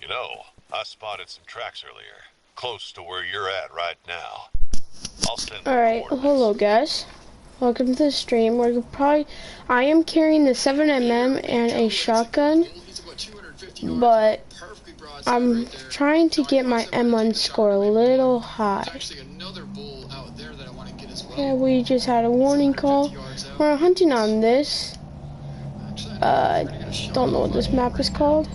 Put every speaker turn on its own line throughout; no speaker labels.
You know, I spotted some tracks earlier, close to where you're at right now. I'll send them
Alright,
coordinates.
hello guys. Welcome to the stream. I am carrying the 7mm and a shotgun, but I'm trying to get my M1 score a little high. Yeah, we just had a warning call. We're hunting on this. Don't know what this map is called.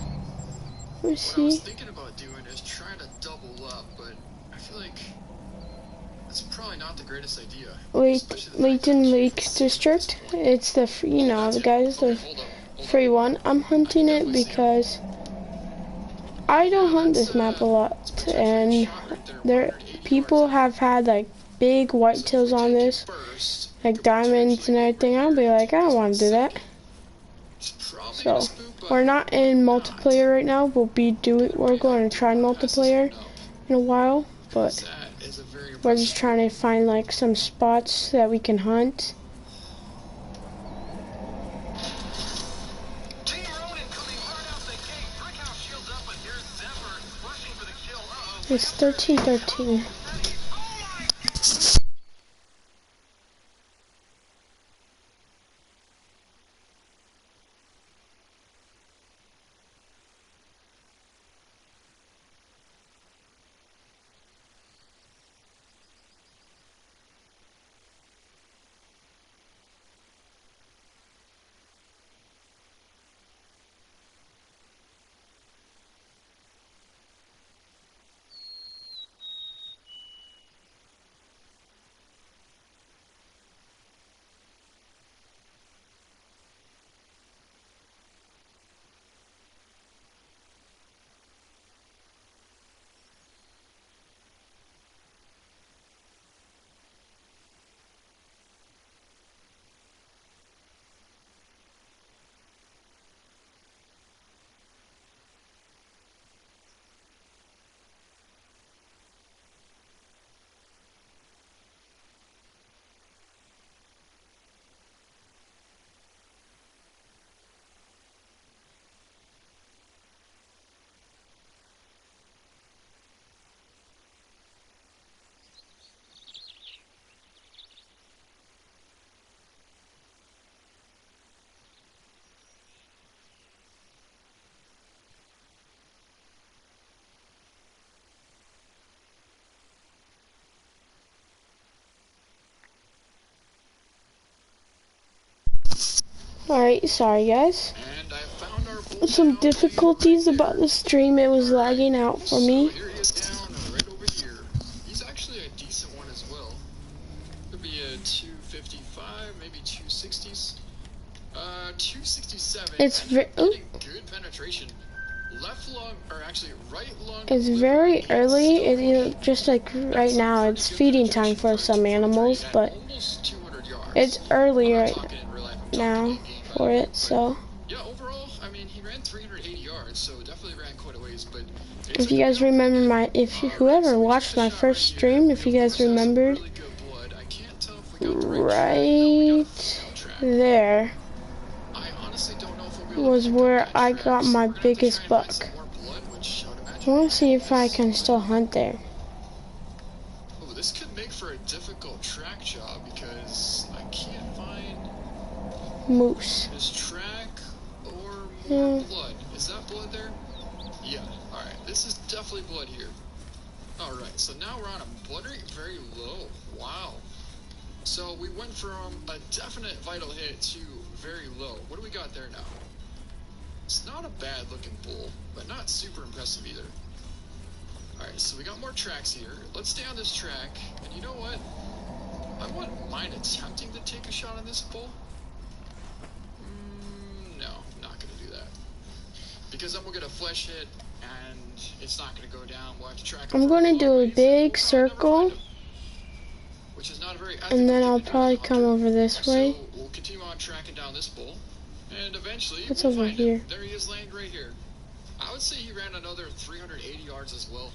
Let me see.
What I was thinking about doing is trying to double up, but I feel like it's probably not the greatest idea.
Layton Lake District. It's the the guys, the free one. I'm hunting it because I don't hunt this map a lot, and people have had like big whitetails on this, like diamonds and everything. I'll be like, I don't want to do that. So we're not in multiplayer right now. We're going to try multiplayer in a while, but we're just trying to find like some spots that we can hunt. It's 13-13. Alright, sorry guys. Some difficulties about the stream. It was lagging out for me.
Here he is down right over here. He's actually a decent one as well. Could be a 255, maybe 260s. 267.
It's very
good penetration. Left lung, or actually right lung.
It's very early. Just like right now, it's feeding time for some animals, but it's early right now for it. So
yeah, overall, I mean, he ran 380 yards, so definitely ran quite a ways. But
if you guys remember whoever watched my first stream, if you guys remembered, right there was where I got my biggest buck. I want to see if I can still hunt there.
Oh, this could make for a difficult track job because I can't find
moose.
his track or more blood. Is that blood there? Yeah. All right. This is definitely blood here. All right. So now we're on a blood rate very low. Wow. So we went from a definite vital hit to very low. What do we got there now? It's not a bad looking bull, but not super impressive either. Alright, so we got more tracks here. Let's stay on this track. And you know what? I wouldn't mind attempting to take a shot on this bull. No, not going to do that. Because then we'll get a flesh hit, and it's not going to go down. We'll have to track him.
I'm going to do a big circle,
which is not very
and then I'll probably come over this way.
So we'll continue on tracking down this bull. And eventually,
it's over here.
There he is, laying right here. I would say he ran another 380 yards as well.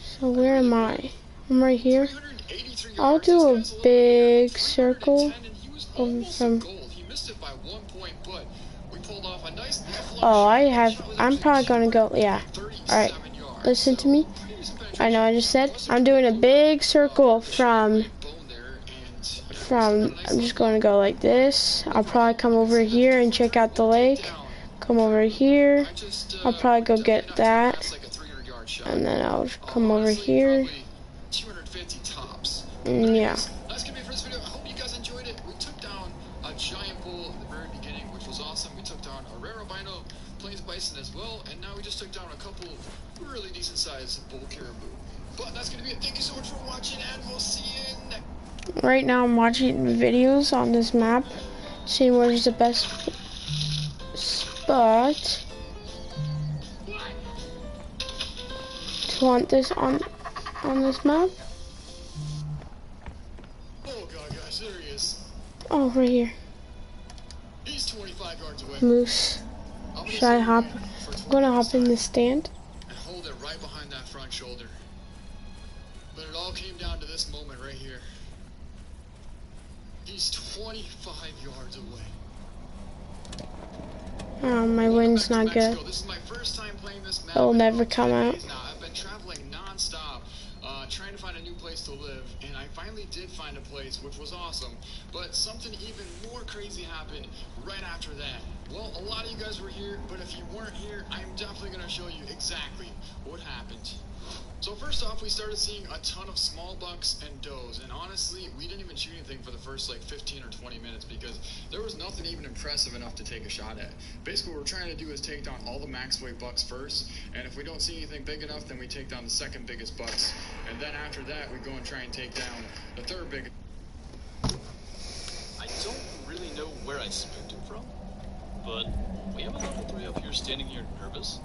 So where am I? I'm right here. I'll do a big circle over from.
He missed it by 1 point, but we pulled off a nice
I'm probably gonna go. Yeah. Alright,
7 yards.
listen to me.
Pretty decent penetration.
I know I just said I'm doing a big circle from
Bone there, and
I'm just going to go like this. I'll probably come over here and check out the lake. Come over here. I'll probably go get that.
That's like a 300-yard shot.
And then I'll come over
Honestly,
here.
probably 250 tops.
And yeah.
That's gonna be it for this video. I hope you guys enjoyed it. We took down a giant bull at the very beginning, which was awesome. We took down a rare albino plains bison as well, and now we just took down a couple really decent sized bull caribou. But that's gonna be it. Thank you so much for watching, and we'll see you next.
Right now I'm watching videos on this map, seeing where's the best spot to hunt this on this map.
Oh god, guys, there he is.
Oh, right here.
He's 25 yards away.
Moose. Should I hop? I'm gonna hop in the stand.
And hold it right behind that front shoulder. But it all came down to this moment right here. He's 25 yards away.
Oh, my wind's not good.
This is my first time playing this map.
It'll never come out.
Now. I've been traveling non-stop, trying to find a new place to live, and I finally did find a place, which was awesome. But something even more crazy happened right after that. Well, a lot of you guys were here, but if you weren't here, I'm definitely going to show you exactly what happened. So first off, we started seeing a ton of small bucks and does, and honestly, we didn't even shoot anything for the first like 15 or 20 minutes because there was nothing even impressive enough to take a shot at. Basically, what we're trying to do is take down all the max weight bucks first, and if we don't see anything big enough, then we take down the second biggest bucks, and then after that, we go and try and take down the third biggest.
I don't really know where I spooked him from, but we have a level 3 up here standing here nervous.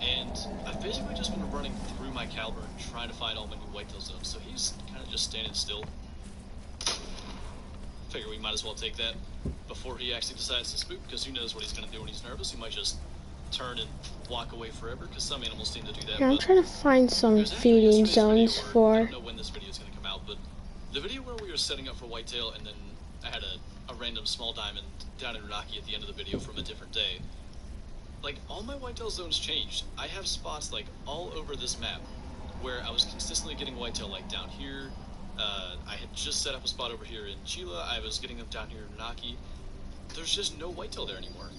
And I've basically just been running through my caliber and trying to find all my new whitetail zones, so he's kind of just standing still. Figure we might as well take that before he actually decides to spook, because who knows what he's going to do when he's nervous. He might just turn and walk away forever, because some animals seem to do that.
Yeah, I'm trying to find some feeding zones for.
I don't know when this video is going to come out, but the video where we were setting up for whitetail, and then I had a random small diamond down in Rocky at the end of the video from a different day. Like, all my whitetail zones changed. I have spots, like, all over this map where I was consistently getting whitetail, like, down here. I had just set up a spot over here in Chila. I was getting them down here in Naki. There's just no whitetail there anymore.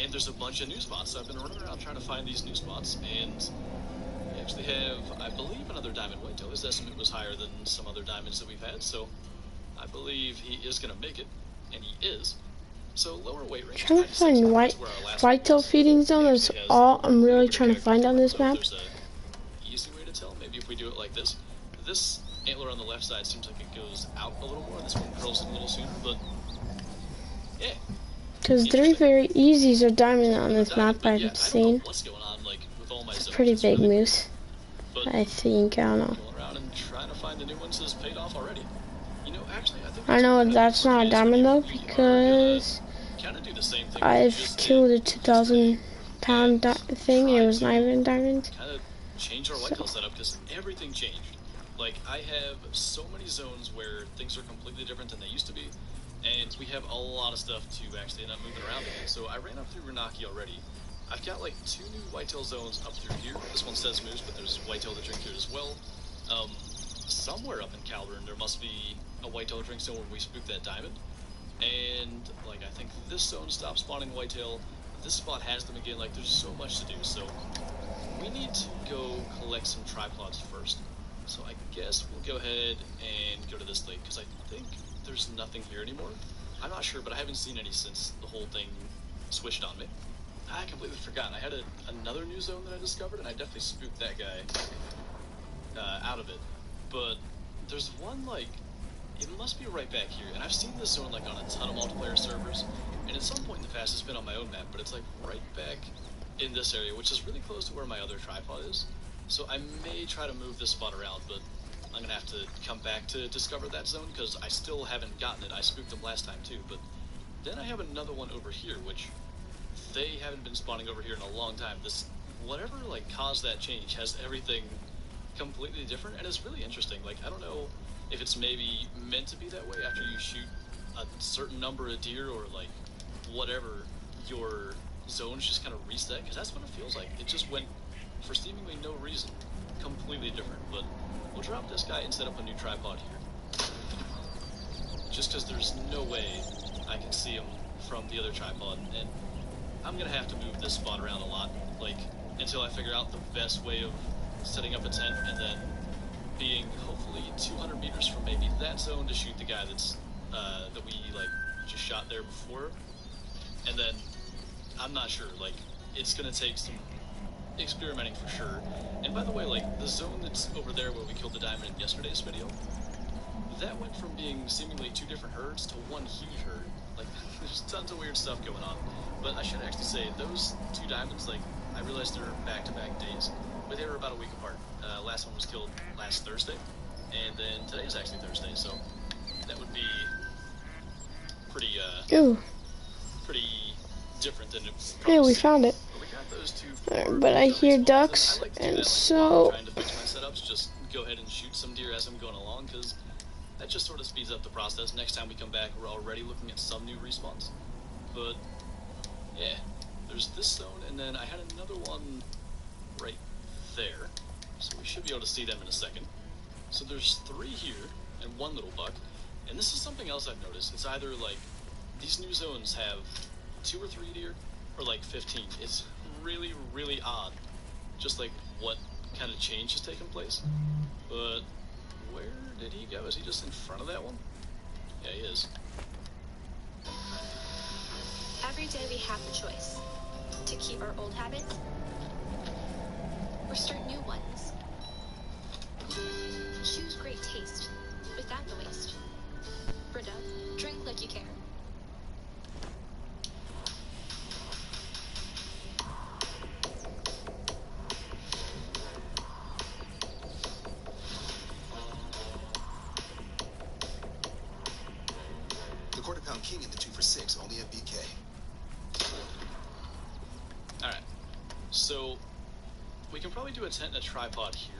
And there's a bunch of new spots, so I've been running around trying to find these new spots, and we actually have, I believe, another diamond whitetail. His estimate was higher than some other diamonds that we've had, so I believe he is going to make it, and he is. So lower weight range.
Trying to find whitetail feeding zone. That's all I'm really trying to find on this map.
There's a easy way to tell. Maybe if we do it like this. This antler on the left side seems like it goes out a little more. This one curls in a little sooner, but yeah.
Because they're very easy to diamond on this map I've seen.
What's going on, like, with all my
It's a
zones.
pretty big
really,
moose. I think, I don't know.
going around and trying to find the new ones has paid off already. You know, actually, I think
I know that's not a diamond though, because
do the same thing
I've killed a 2,000 pound thing and it was not even a diamond.
kind of change our whitetail setup because everything changed. Like, I have so many zones where things are completely different than they used to be, and we have a lot of stuff to actually end up moving around again. So I ran up through Renaki already. I've got like 2 new whitetail zones up through here. This one says moose, but there's whitetail to drink here as well. Somewhere up in Calvern there must be a whitetail to drink zone where we spooked that diamond. And like, I think this zone stopped spawning whitetail. This spot has them again. Like, there's so much to do. So we need to go collect some tripods first. So I guess we'll go ahead and go to this lake because I think there's nothing here anymore. I'm not sure, but I haven't seen any since the whole thing switched on me. I completely forgot. I had another new zone that I discovered, and I definitely spooked that guy out of it. But there's one, like, it must be right back here, and I've seen this zone like on a ton of multiplayer servers, and at some point in the past it's been on my own map, but it's like right back in this area, which is really close to where my other tripod is. So I may try to move this spot around, but I'm gonna have to come back to discover that zone because I still haven't gotten it. I spooked them last time too, but then I have another one over here, which they haven't been spawning over here in a long time. This, whatever like caused that change, has everything completely different, and it's really interesting. Like, I don't know if it's maybe meant to be that way after you shoot a certain number of deer, or like whatever, your zones just kind of reset, because that's what it feels like. It just went for seemingly no reason. Completely different, but we'll drop this guy and set up a new tripod here. Just because there's no way I can see him from the other tripod, and I'm gonna have to move this spot around a lot, like, until I figure out the best way of setting up a tent, and then being hopefully 200 meters from maybe that zone to shoot the guy that's, that we, like, just shot there before. And then, I'm not sure, like, it's gonna take some experimenting for sure. And by the way, like, the zone that's over there where we killed the diamond in yesterday's video, that went from being seemingly two different herds to one huge herd. Like, there's tons of weird stuff going on. But I should actually say, those two diamonds, like, I realized they're back-to-back days, but they were about a week apart. Last one was killed last Thursday, and then today is actually Thursday, so that would be pretty, pretty different than it was.
Yeah, we found it.
But we got those two
But I hear ducks,
I like to do
and
that, like,
so...
while I'm trying to fix my setups, just go ahead and shoot some deer as I'm going along, because that just sort of speeds up the process. Next time we come back, we're already looking at some new respawns. But, yeah, there's this zone, and then I had another one right there. So we should be able to see them in a second. So there's 3 here, and 1 little buck. And this is something else I've noticed. It's either, like, these new zones have 2 or 3 deer, or, like, 15. It's really, really odd. Just, like, what kind of change has taken place. But where did he go? Is he just in front of that one? Yeah, he is.
Every day we have the choice to keep our old habits or start new ones. Choose great taste without the waste. Brenda, drink like you care.
The quarter-pound king and the 2 for $6, only at BK.
Alright, so we can probably do a tent and a tripod here.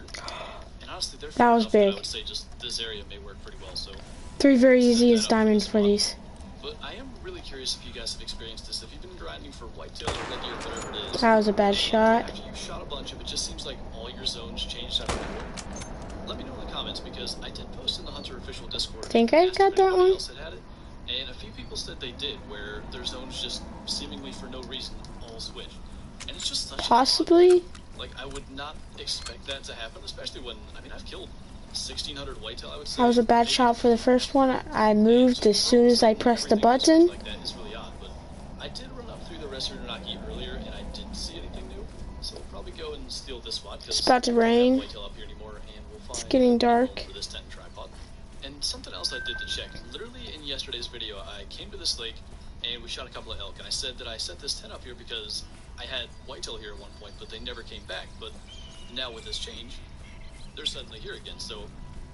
And honestly, they're
That was
enough
big.
I would say just this area may work pretty well, so...
3 very easy as
set that up
diamonds
this
for
spot.
these.
But I am really curious if you guys have experienced this. If you've been grinding for whitetail or red deer, whatever it is.
That was a bad shot.
After you shot a bunch of it, just seems like all your zones changed out of nowhere. Let me know in the comments, because I did post in the Hunter official Discord.
Think I
asked
got
if
that
anybody
one?
else had it, and a few people said they did, where their zones just seemingly for no reason all switched. And it's just such an odd
Possibly?
thing. Like, I would not expect that to happen, especially when, I mean, I've killed 1,600 whitetail, I would say.
That was a bad shot for the first one. I moved as soon as I pressed the button.
Like that is really odd, but I did run up through the Resurunaki earlier, and I didn't see anything new. So we'll probably go and steal this spot, because
It's about to rain.
whitetail up here anymore, and we'll find
It's getting
a
dark.
home for this tent and tripod. And something else I did to check. Literally in yesterday's video, I came to this lake, and we shot a couple of elk, and I said that I set this tent up here because I had whitetail here at one point, but they never came back. But now with this change, they're suddenly here again. So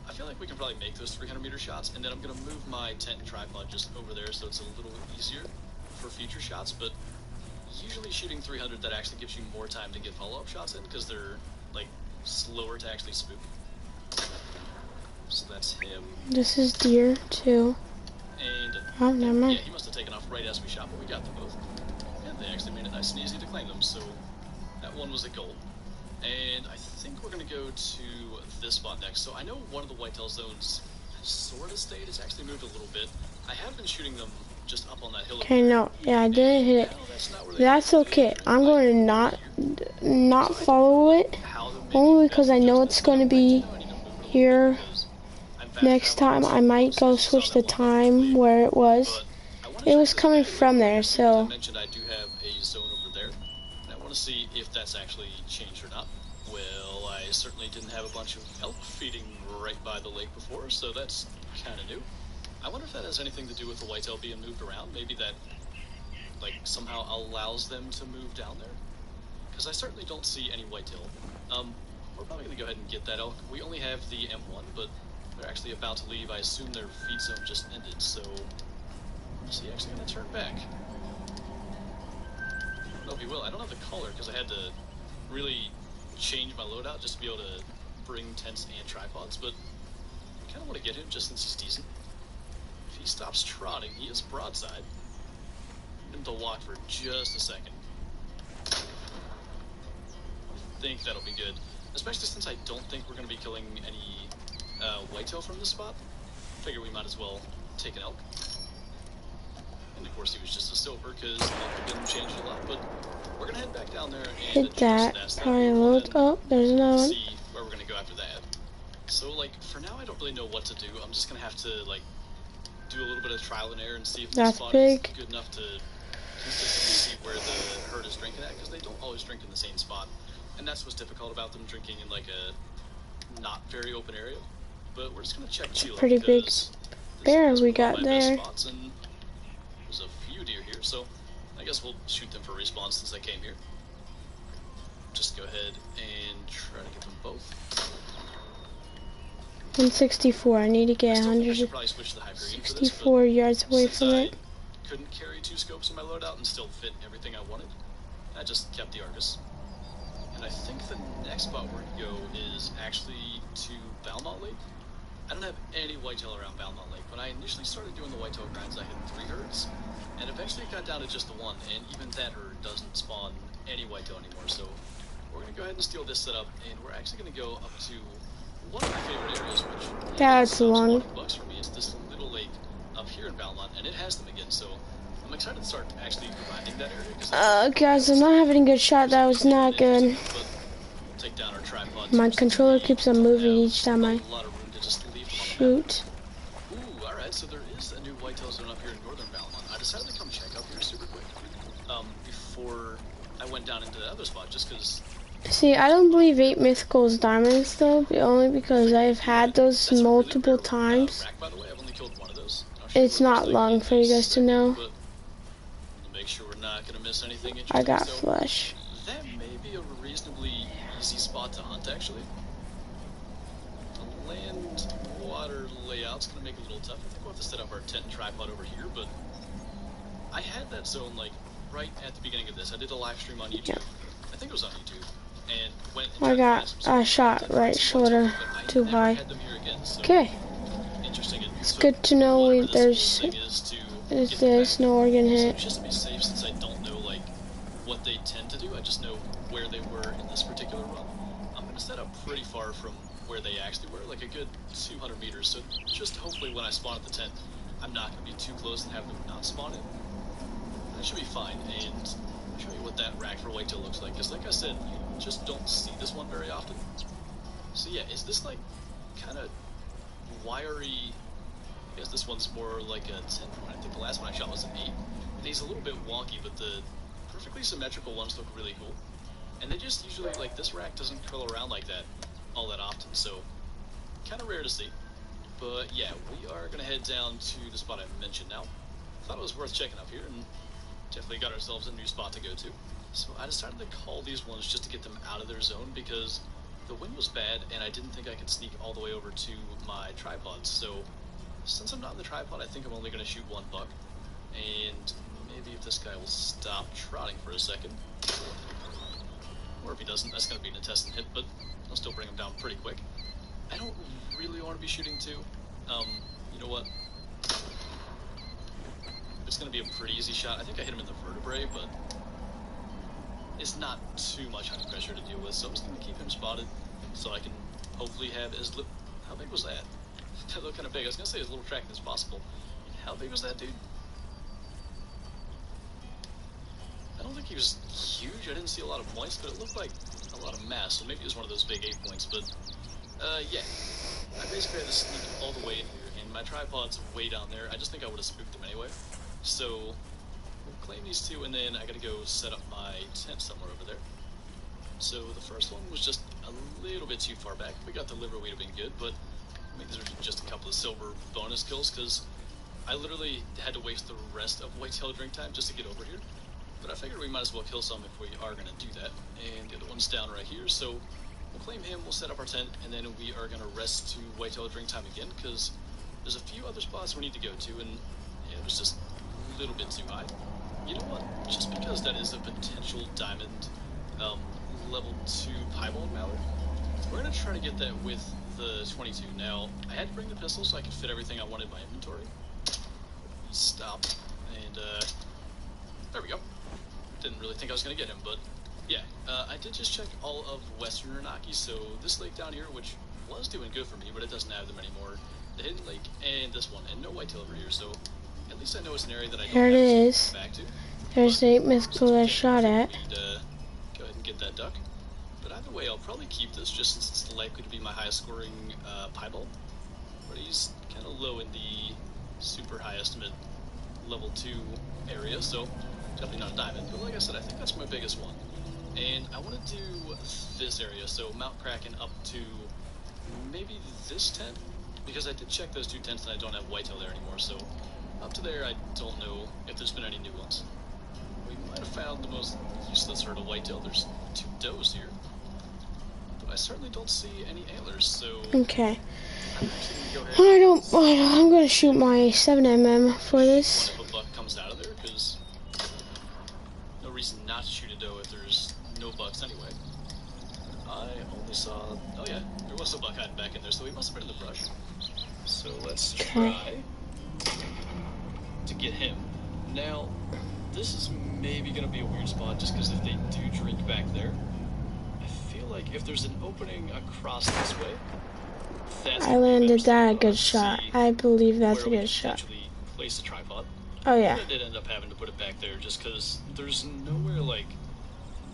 I feel like we can probably make those 300-meter shots, and then I'm going to move my tent and tripod just over there so it's a little easier for future shots. But usually shooting 300, that actually gives you more time to get follow-up shots in, because they're, like, slower to actually spook. So that's him.
This is deer, too.
And
Oh, never
yeah,
mind.
he must have taken off right as we shot, but we got them both. And they actually made it nice and easy to claim them, so that one was a goal. And I think we're going to go to this spot next. So I know one of the whitetail zones sort of stayed. It's actually moved a little bit. I have been shooting them just up on that hill.
Okay, no. Yeah, I didn't hit it.
Now that's not where they
That's
are.
okay. I'm going to not follow it.
How they're
Only
making
because I
it
know
just
it's going to be
I need to move it a little bit
here
because I'm fast
next time.
traveling,
I might go switch the time where it was.
but I wanna
It
check
was
this
coming
battery
from there,
real quick.
so-
I mentioned I do have a zone over there, and I want to see if that's actually changed or not. Well, I certainly didn't have a bunch of elk feeding right by the lake before, so that's kind of new. I wonder if that has anything to do with the whitetail being moved around. Maybe that, like, somehow allows them to move down there. Because I certainly don't see any whitetail. We're probably going to go ahead and get that elk. We only have the M1, but they're actually about to leave. I assume their feed zone just ended, so is he actually going to turn back? I don't know if he will. I don't have the color because I had to really change my loadout just to be able to bring tents and tripods, but I kind of want to get him just since he's decent. If he stops trotting, he is broadside. Need him to walk for just a second. think that'll be good, especially since I don't think we're going to be killing any whitetail from this spot. Figure we might as well take an elk. And of course he was just a silver because elk didn't change a lot, but we're going to head back down there and
Hit that. Probably
and
load. Oh, there's another one.
see where we're going to go after that. So, like, for now I don't really know what to do. I'm just going to have to, like, do a little bit of trial and error and see if this
That's
spot
big.
is good enough to consistently see where the herd is drinking at, because they don't always drink in the same spot. And that's what's difficult about them drinking in, like, a not very open area. But we're just going to check Chilo.
Pretty big bear we got there.
Spots, and there's a few deer here, so I guess we'll shoot them for respawn since they came here. Just go ahead and try to get them both.
164. I need to get
I still think I should probably switch to the Hyperion for this,
164 yards away
since
from it.
I couldn't carry 2 scopes in my loadout and still fit everything I wanted, I just kept the Argus. And I think the next spot we're going to go is actually to Valmont Lake. I don't have any whitetail around Valmont Lake. When I initially started doing the whitetail grinds, I had 3 herds, and eventually it got down to just the 1, and even that herd doesn't spawn any whitetail anymore. So we're going to go ahead and steal this setup, and we're actually going to go up to one of my favorite areas, which
That's long.
bucks for me. It's this little lake up here in Valmont, and it has them again. So I'm excited to start actually grinding that area.
Guys, I'm not having a good shot. That was not good.
But we'll take down our tripods.
My controller keeps on moving each time I
A lot of room to just leave them
shoot.
on the map. Ooh, alright, so there is a new whitetail zone up here in northern Valmont. I decided to come check up here super quick before I went down into the other spot, just because.
See, I don't believe 8 mythicals diamonds though, only because I've had those multiple times.
Rack, by the way, I've only killed one of those.
It's not long for you guys to know.
But to make sure we're not gonna miss anything
I
interesting,
got
so
flesh.
that may be a reasonably easy spot to hunt, actually. The land-water layout's gonna make it a little tough. I think we'll have to set up our tent and tripod over here, but I had that zone, like, right at the beginning of this. I did a live stream on YouTube. I think it was on YouTube. And went and
I got a shot right shoulder too high. Okay.
Interesting.
It's good to know there's no organ hit.
Just to be safe, since I don't know like what they tend to do, I just know where they were in this particular run. I'm gonna set up pretty far from where they actually were, like a good 200 meters. So just hopefully when I spawn at the tent, I'm not gonna be too close and have them not spawn in. That should be fine. And I'll show you what that rack for whitetail looks like. Because like I said, you just don't see this one very often. So yeah, is this like kind of wiry? I guess this one's more like a 10 point. I think the last one I shot was an 8. And he's a little bit wonky, but the perfectly symmetrical ones look really cool. And they just usually, like, this rack doesn't curl around like that all that often, so kind of rare to see. But yeah, we are going to head down to the spot I mentioned now. Thought it was worth checking up here, and definitely got ourselves a new spot to go to. So I decided to call these ones just to get them out of their zone, because the wind was bad and I didn't think I could sneak all the way over to my tripod. So since I'm not in the tripod, I think I'm only going to shoot 1 buck. And maybe if this guy will stop trotting for a second, or if he doesn't, that's going to be an intestine hit, but I'll still bring him down pretty quick. I don't really want to be shooting 2. You know what? It's going to be a pretty easy shot. I think I hit him in the vertebrae, but it's not too much high pressure to deal with, so I'm just going to keep him spotted so I can hopefully have as little. How big was that? That looked kind of big. I was going to say as little tracking as possible. How big was that, dude? I don't think he was huge. I didn't see a lot of points, but it looked like a lot of mass, so maybe it was one of those big 8 points, but yeah. I basically had to sneak all the way in here, and my tripod's way down there. I just think I would have spooked them anyway. So we'll claim these 2, and then I gotta go set up my tent somewhere over there. So the first one was just a little bit too far back. If we got the liver, we'd have been good, but I mean, these are just a couple of silver bonus kills, because I literally had to waste the rest of whitetail drink time just to get over here. But I figured we might as well kill some if we are gonna do that. And the other one's down right here, so we'll claim him, we'll set up our tent, and then we are gonna rest to whitetail drink time again, because there's a few other spots we need to go to, and yeah, it was just a little bit too high. You know what? Just because that is a potential diamond level 2 piebald mallard, we're gonna try to get that with the 22. Now, I had to bring the pistol so I could fit everything I wanted in my inventory. Stop, and there we go. Didn't really think I was gonna get him, but Yeah, I did just check all of Western Renaki, so this lake down here, which was doing good for me, but it doesn't have them anymore. The Hidden Lake and this one, and no whitetail over here, so at least I know it's an area that I don't
There it
have to
is.
go back to.
There's
But
the 8 mythical that I
since
shot
we
at.
can't, go ahead and get that duck. But either way, I'll probably keep this, just since it's likely to be my highest scoring piebald. But he's kind of low in the super high estimate level 2 area, so definitely not a diamond. But like I said, I think that's my biggest one. And I want to do this area, so Mount Kraken up to maybe this tent, because I did check those 2 tents and I don't have whitetail there anymore, so up to there I don't know if there's been any new ones. We might have found the most useless herd of whitetail. There's 2 does here, but I certainly don't see any antlers, so
Okay.
I'm actually going to go ahead
I'm gonna shoot my 7mm for this.
if a buck comes out of there, because no reason not to shoot a doe if there's no bucks anyway. I only saw, oh yeah, there was a buck hiding back in there, so he must have been in the brush. So let's try to get him. Now, this is maybe going to be a weird spot, just because if they do drink back there, I feel like if there's an opening across this way, that's
I landed that a good shot. I believe that's a good shot.
Place a tripod.
Oh yeah.
I did end up having to put it back there just because there's nowhere like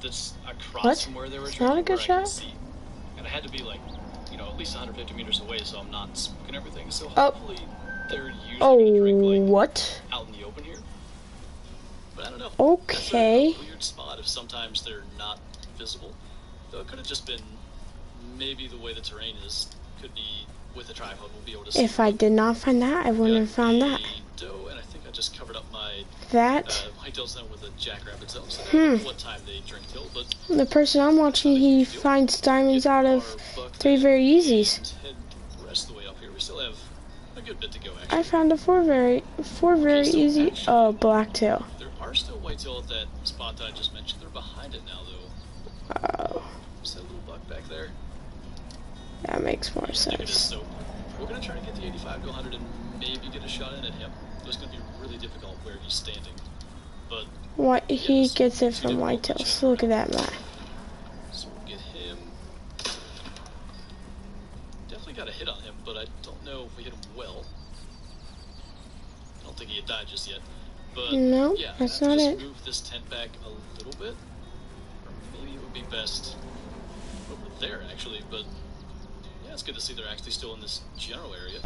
that's across
What?
from where they were
It's not a good
where I could
shot?
see. And I had to be like, you know, at least 150 meters away, so I'm not smoking everything. So
Oh.
hopefully they're using
Oh,
a drink like
what?
out in the open here. But I don't know.
Okay.
That's a weird spot if sometimes they're not visible. Though it could have just been maybe the way the terrain is. Could be with a tripod we'll be able to see.
If I did not find that, I wouldn't have found that.
Doe, and I think I just covered up my
That,
whitetail zone with a jackrabbit zone. So I don't know what time they drink till, but
the person I'm watching, he finds diamonds out of 3 very easies.
head the rest of the way up here. We still have a good bit to go, actually.
I found a 4 very easy, blacktail.
There are still whitetail at that spot that I just mentioned. They're behind it now, though.
Oh,
Is that little buck back there?
that makes more
I think it is.
sense.
So we're going to try to get the 85 to 100 and maybe get a shot in at him. It's going to be really difficult where he's standing. But
What he gets it from whitetails. Look at that man.
so we'll get him. Definitely got a hit on him, but I don't know if we hit him well. I don't think he had died just yet. But
No,
yeah,
that's
I have
not
to
it.
just move this tent back a little bit. Or maybe it would be best over there, actually. But yeah, it's good to see they're actually still in this general area.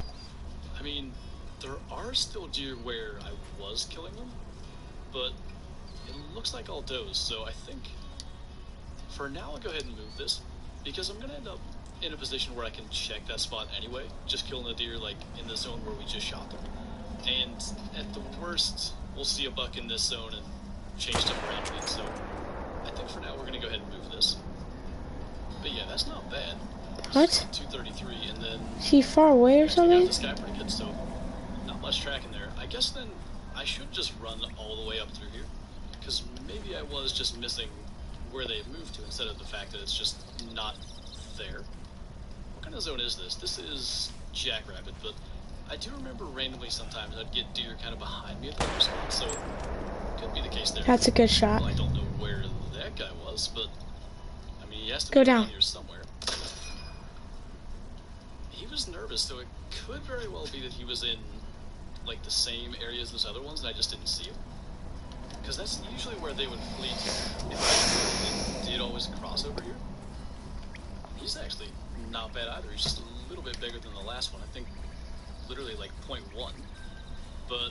I mean, there are still deer where I was killing them, but it looks like all does. So I think for now I'll go ahead and move this, because I'm going to end up in a position where I can check that spot anyway, just killing the deer like in the zone where we just shot them. And at the worst, we'll see a buck in this zone and change stuff around a bit. So I think for now we're going to go ahead and move this. But yeah, that's not bad.
What?
233, and then
Is he far away or
got
something?
this guy pretty good, so not much tracking there. I guess then I should just run all the way up through here, because maybe I was just missing where they moved to instead of the fact that it's just not there. What kind of zone is this? This is jackrabbit, but I do remember randomly sometimes I'd get deer kind of behind me at the other spot, so could be the case there.
That's a good shot.
Well, I don't know where that guy was, but I mean, he has to
Go
be
down.
around here somewhere. He was nervous, so it could very well be that he was in like the same area as those other ones, and I just didn't see him. Because that's usually where they would flee to. If they did always cross over here. He's actually not bad either. He's just a little bit bigger than the last one. I think literally like 0.1. But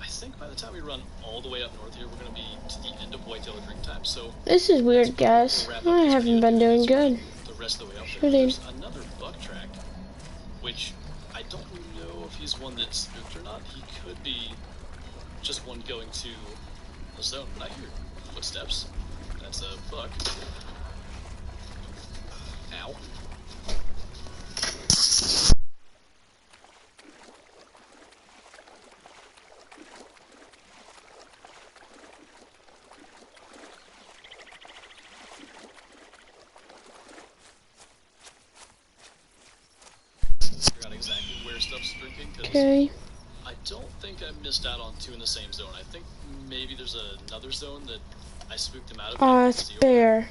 I think by the time we run all the way up north here, we're going to be to the end of whitetail drink time. So
This is weird, guys. I haven't been doing good.
the rest of the way up there.
Shooting.
There's another buck track, which I don't know if he's one that's spooked or not. He could be just one going to the zone. But I hear footsteps. That's a buck. Ow. Forgot exactly where stuff's drinking, because
Okay.
I don't think I missed out on 2 in the same zone. I think maybe there's another zone that I spooked him out of it.
Oh, it's bear.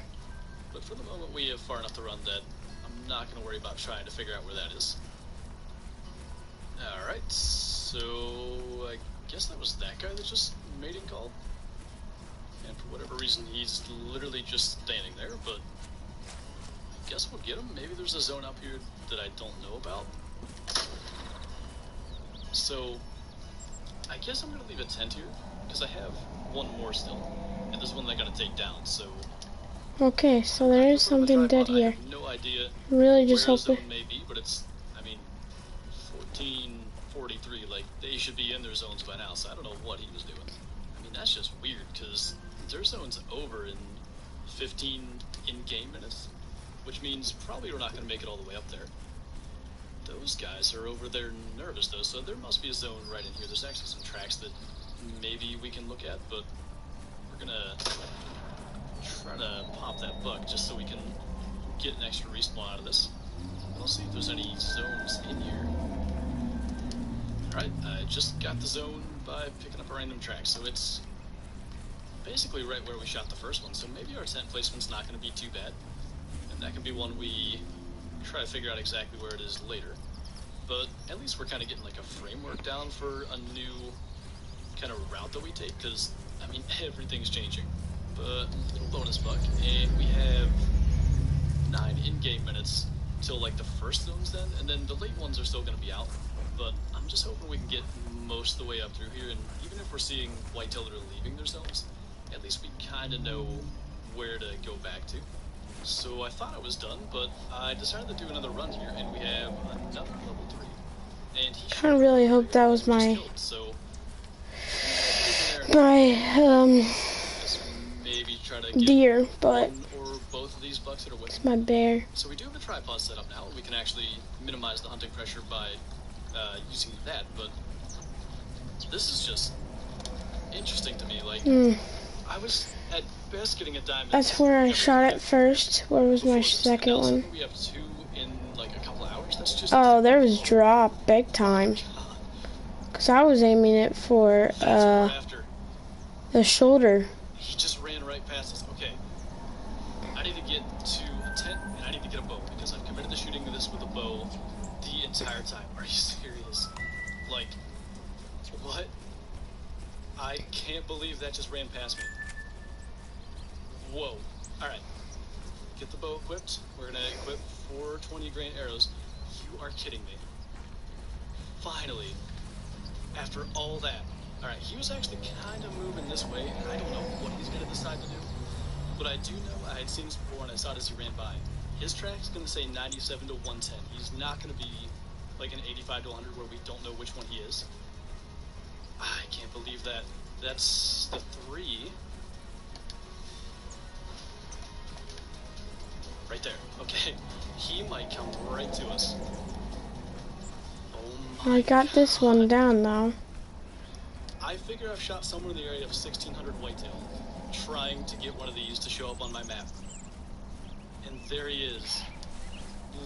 But for the moment, we have far enough to run that I'm not going to worry about trying to figure out where that is. Alright, so I guess that was that guy that just mating called. And for whatever reason, he's literally just standing there, but I guess we'll get him. Maybe there's a zone up here that I don't know about. So I guess I'm going to leave a tent here, because I have one more still. And there's one that I got to take down, so...
Okay, so there is something dead here.
I have no idea
Really just
where
hope
the
it...
zone may be, but it's, I mean, 1443, like, they should be in their zones by now, so I don't know what he was doing. I mean, that's just weird, because their zone's over in 15 in-game minutes, which means probably we're not going to make it all the way up there. Those guys are over there nervous, though, so there must be a zone right in here. There's actually some tracks that maybe we can look at, but we're going to try to pop that bug just so we can get an extra respawn out of this. I'll see if there's any zones in here. Alright, I just got the zone by picking up a random track, so it's basically right where we shot the first one, so maybe our tent placement's not going to be too bad. And that could be one we try to figure out exactly where it is later. But at least we're kind of getting like a framework down for a new kind of route that we take, because, I mean, everything's changing. But little bonus bug, and we have 9 in-game minutes till like the first zone's done, and then the late ones are still going to be out. But I'm just hoping we can get most of the way up through here, and even if we're seeing whitetail that are leaving their zones, at least we kind of know where to go back to. So I thought I was done, but I decided to do another run here, and we have another level 3. And he
I really hope that was my...
killed, so maybe try to get
deer, but
one or both of these bucks that are
it's my bear.
So we do have a tripod set up now. We can actually minimize the hunting pressure by using that, but this is just interesting to me. Like, I was at best getting a diamond.
That's where I shot it first. Where was my second one?
We have 2 in like a couple hours. That's just
Oh, there was drop big time. Cause I was aiming it for the shoulder.
He just ran right past us. Okay, I need to get to a tent and I need to get a bow because I've committed to shooting this with a bow the entire time. Are you serious? Like, what? I can't believe that just ran past me. Whoa. Alright. Get the bow equipped. We're gonna equip 4 20-grain arrows. You are kidding me. Finally. After all that. Alright, he was actually kind of moving this way, and I don't know what he's gonna decide to do. But I do know I had seen this before and I saw it as he ran by. His track's gonna say 97 to 110. He's not gonna be like an 85 to 100 where we don't know which one he is. I can't believe that. That's the 3. Right there. Okay. He might come right to us. Oh my
I got this one down though.
I figure I've shot somewhere in the area of 1600 whitetail, trying to get one of these to show up on my map. And there he is.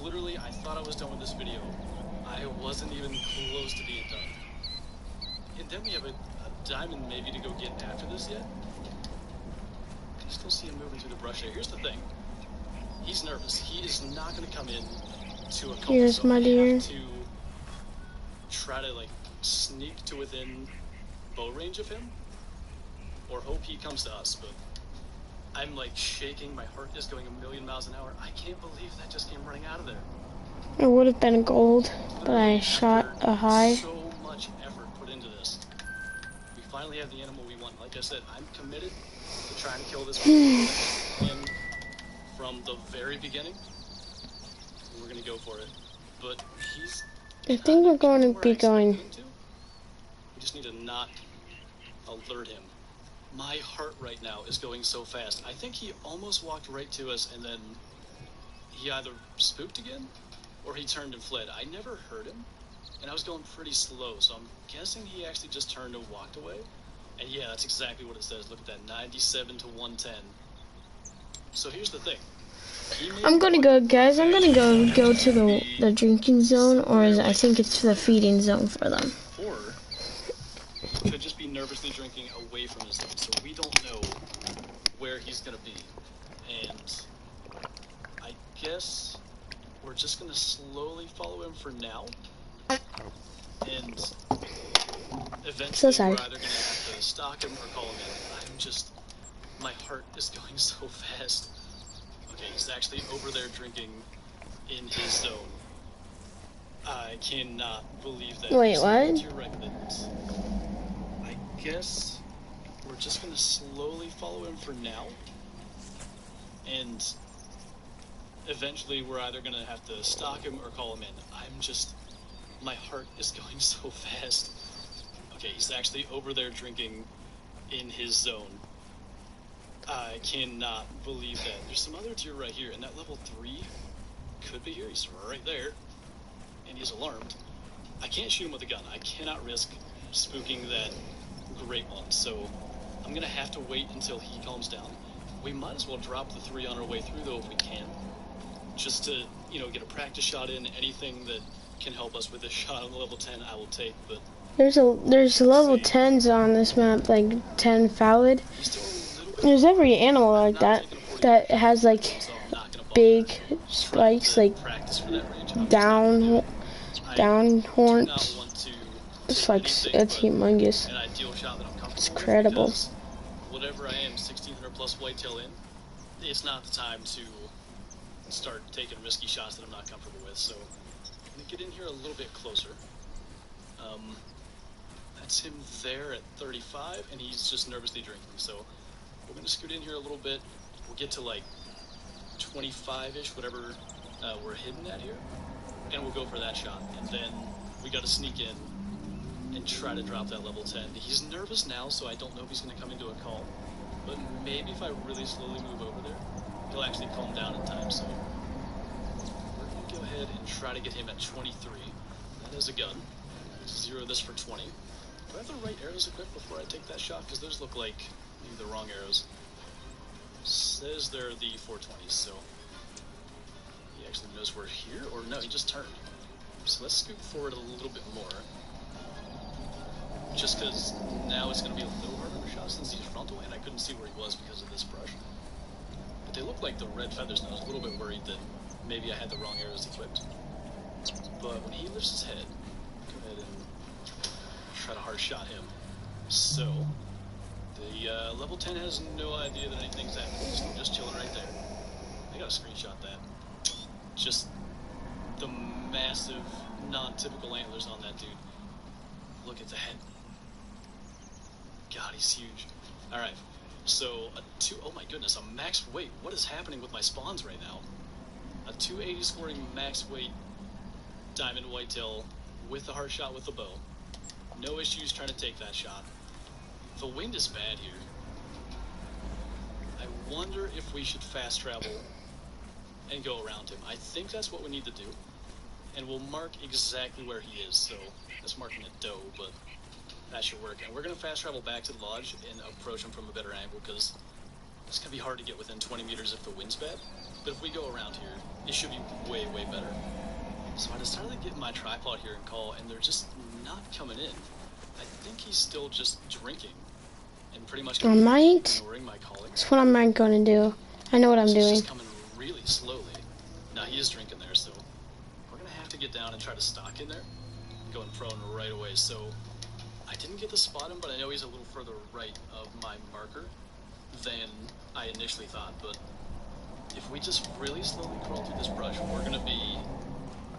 Literally, I thought I was done with this video. I wasn't even close to being done. And then we have a diamond maybe to go get after this yet. I can still see him moving through the brush here. Here's the thing. He's nervous. He is not going to come in to a couple.
Here's my deer.
Have to try to like sneak to within bow range of him, or hope he comes to us. But I'm like shaking. My heart is going a million miles an hour. I can't believe that just came running out of there.
It would have been gold, but I shot a high.
So much effort put into this. We finally have the animal we want. Like I said, I'm committed to trying to kill this one from the very beginning. We're gonna go for it. But he's...
I think we're going to be going.
We just need to not alert him. My heart right now is going so fast. I think he almost walked right to us and then he either spooked again or he turned and fled. I never heard him and I was going pretty slow, so I'm guessing he actually just turned and walked away. And yeah, that's exactly what it says. Look at that, 97 to 110. So here's the thing.
I'm gonna go, guys. I'm gonna go to the drinking zone, or I think it's the feeding zone for them.
Or could just be nervous. nervously drinking away from his zone, so we don't know where he's gonna be. And I guess we're just gonna slowly follow him for now. And eventually
sorry.
we're either gonna have to stalk him or call him in. My heart is going so fast. Okay, he's actually over there drinking in his zone. I cannot believe that.
Wait, what?
You're right, I guess we're just gonna slowly follow him for now. And eventually we're either gonna have to stalk him or call him in. My heart is going so fast. Okay, he's actually over there drinking in his zone. I cannot believe that. There's some other tier right here, and that level 3 could be here. He's right there, and he's alarmed. I can't shoot him with a gun. I cannot risk spooking that great one, so I'm gonna have to wait until he calms down. We might as well drop the 3 on our way through, though, if we can. Just to, get a practice shot in. Anything that can help us with this shot on the level 10, I will take, but...
There's level 10s on this map, like 10 valid. There's every animal like that has like big spikes, like down horns. It's like, it's humongous. It's incredible.
Whatever I am, 1600 plus whitetail in, it's not the time to start taking risky shots that I'm not comfortable with, so I'm gonna get in here a little bit closer. That's him there at 35, and he's just nervously drinking, so we're gonna scoot in here a little bit. We'll get to like 25-ish, whatever we're hidden at here, and we'll go for that shot. And then we gotta sneak in and try to drop that level 10. He's nervous now, so I don't know if he's gonna come into a call, but maybe if I really slowly move over there, he'll actually calm down in time. So we're gonna go ahead and try to get him at 23. That is a gun. Zero this for 20. Do I have the right arrows equipped before I take that shot? Because those look like maybe the wrong arrows. Says they're the 420s, so he actually knows we're here, or no, he just turned. So let's scoot forward a little bit more. Just because now it's going to be a little harder to shot since he's frontal, and I couldn't see where he was because of this brush. But they look like the red feathers, and I was a little bit worried that maybe I had the wrong arrows equipped. But when he lifts his head, go ahead and try to hard shot him. So the level 10 has no idea that anything's happening. He's just chilling right there. I gotta screenshot that. Just the massive, non-typical antlers on that dude. Look at the head. God, he's huge. Alright, so oh my goodness, a max weight. What is happening with my spawns right now? A 280 scoring max weight diamond whitetail with the hard shot with the bow. No issues trying to take that shot. The wind is bad here. I wonder if we should fast travel and go around him. I think that's what we need to do. And we'll mark exactly where he is. So that's marking a doe, but that should work. And we're going to fast travel back to the lodge and approach him from a better angle, because it's going to be hard to get within 20 meters if the wind's bad. But if we go around here, it should be way, way better. So I decided to get my tripod here and call, and they're just not coming in. I think he's still just drinking and pretty much ignoring my calling.
That's what I'm going to do. I know what I'm doing.
He's just coming really slowly. Now he is drinking there, so we're going to have to get down and try to stalk in there. Going prone right away. So I didn't get to spot him, but I know he's a little further right of my marker than I initially thought. But if we just really slowly crawl through this brush, we're going to be,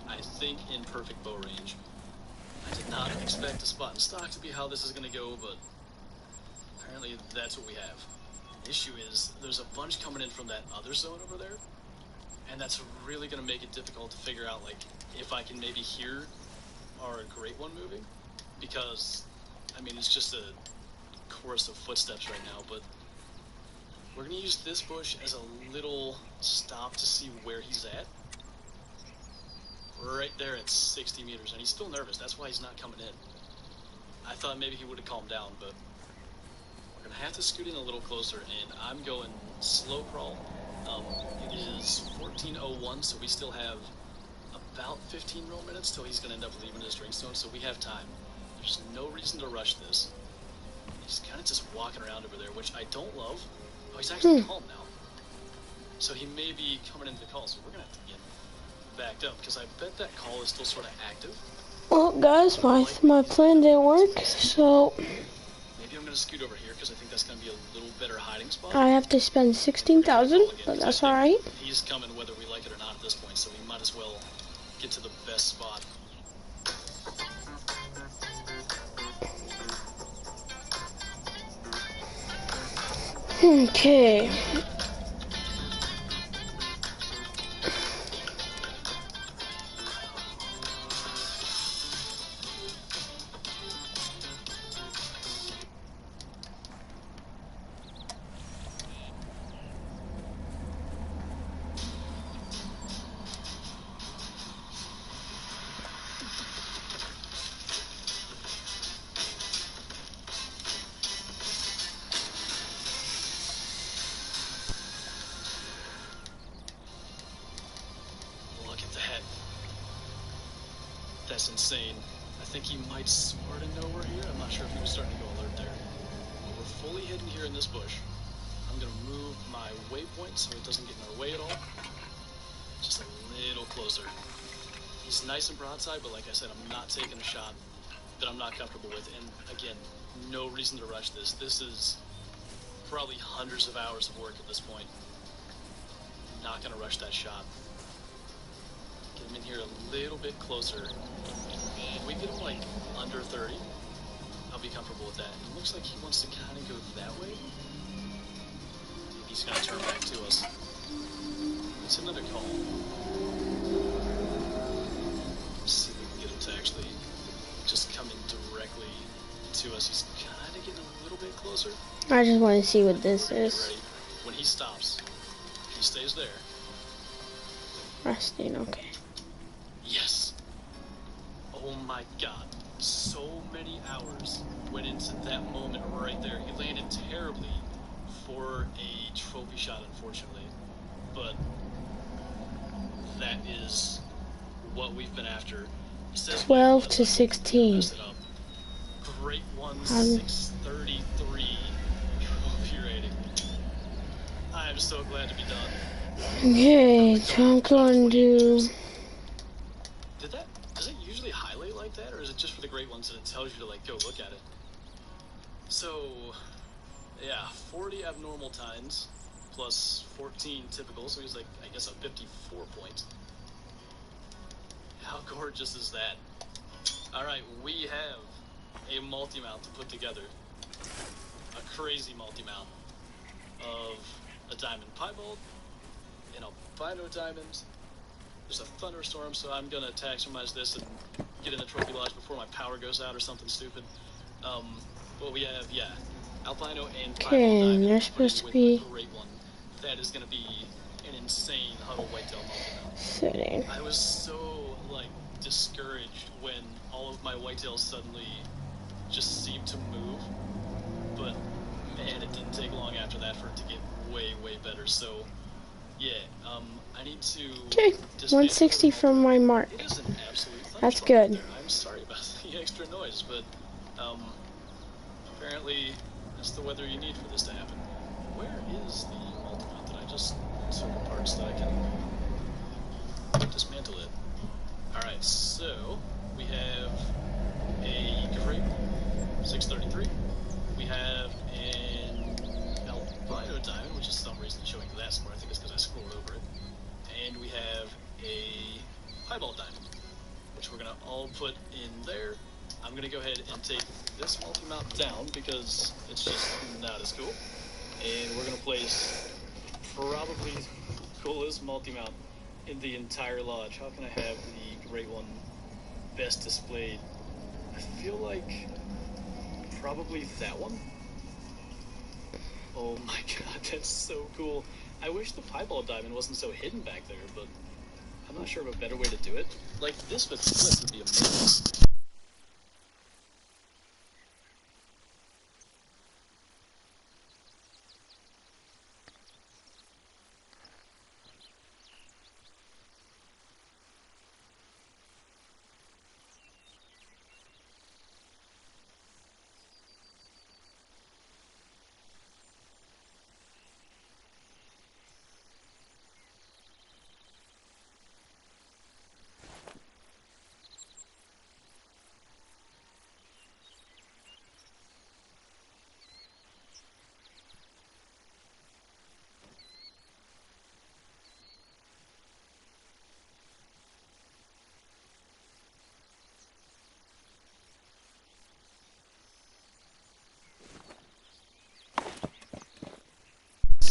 I think, in perfect bow range. I did not expect a spot and stock to be how this is going to go, but apparently that's what we have. The issue is there's a bunch coming in from that other zone over there, and that's really going to make it difficult to figure out, like, if I can maybe hear our great one moving, because, I mean, it's just a chorus of footsteps right now, but we're going to use this bush as a little stop to see where he's at. We're right there at 60 meters, and he's still nervous. That's why he's not coming in. I thought maybe he would have calmed down, but we're going to have to scoot in a little closer, and I'm going slow crawl. It is 14:01, so we still have about 15 real minutes till he's going to end up leaving his drink zone, so we have time. There's no reason to rush this. He's kind of just walking around over there, which I don't love. Oh, he's actually calm now. So he may be coming into the call, so we're going to have to get backed up, because I bet that call is still sort of active.
Well, guys, my plan didn't work, so
Maybe I'm going to scoot over here, because I think that's going to be a little better hiding spot.
I have to spend 16,000, but that's alright.
He's coming whether we like it or not at this point, so we might as well get to the best spot.
Okay.
Look at that. That's insane. I think he might sort of know we're here. I'm not sure if he was starting to go alert there. But we're fully hidden here in this bush. I'm going to move my waypoint so it doesn't get in our way at all. Just a little closer. He's nice and broadside, but like I said, I'm not taking a shot that I'm not comfortable with. And again, no reason to rush this. This is probably hundreds of hours of work at this point. Not going to rush that shot. Get him in here a little bit closer. If we get him like under 30, I'll be comfortable with that. It looks like he wants to kind of go that way. He's going to turn back to us. It's another call. Let's see if we can get him to actually just come in directly to us. He's kind of getting a little bit closer.
I just want to see what this is.
Ready. When he stops, he stays there.
Resting, okay.
Yes. Oh my god. So many hours went into that moment right there. He landed terribly for a trophy shot, unfortunately. But that is what we've been after. It says
12 to 16.
Great one, 633 trophy rating. I am so glad to be done.
Okay, so I'm going to...
Does it usually highlight like that, or is it just for the great ones and it tells you to like go look at it? So, yeah, 40 abnormal tines plus 14 typical, so he's like, I guess, a 54 points. How gorgeous is that? Alright, we have a multi-mount to put together. A crazy multi-mount of a diamond piebald, an albino diamond. There's a thunderstorm, so I'm gonna taxonomize this and get in the trophy lodge before my power goes out or something stupid. But we have, yeah, albino and
okay,
diamond.
there's supposed to be...
A great one. That is gonna be an insane huddle whitetail multi-mount.
Sitting.
I was so, like, discouraged when all of my whitetails suddenly just seemed to move. But, man, it didn't take long after that for it to get way, way better. So, yeah, I need to...
Okay, 160 from my mark.
It is an absolute
That's
thunderstorm
good.
out there. I'm sorry about the extra noise, but, apparently that's the weather you need for this to happen. Where is the multi-mount that I just took apart so that I can dismantle it? Alright, so we have a great 633. We have an albino diamond, which is some reason showing that score. I think it's because I scrolled over it. And we have a piebald diamond, which we're going to all put in there. I'm going to go ahead and take this multi-mount down because it's just not as cool. And we're going to place probably the coolest multi-mount in the entire lodge. How can I have the great one best displayed? I feel like probably that one. Oh my god, that's so cool. I wish the piebald diamond wasn't so hidden back there, but I'm not sure of a better way to do it. Like, this with split would be amazing.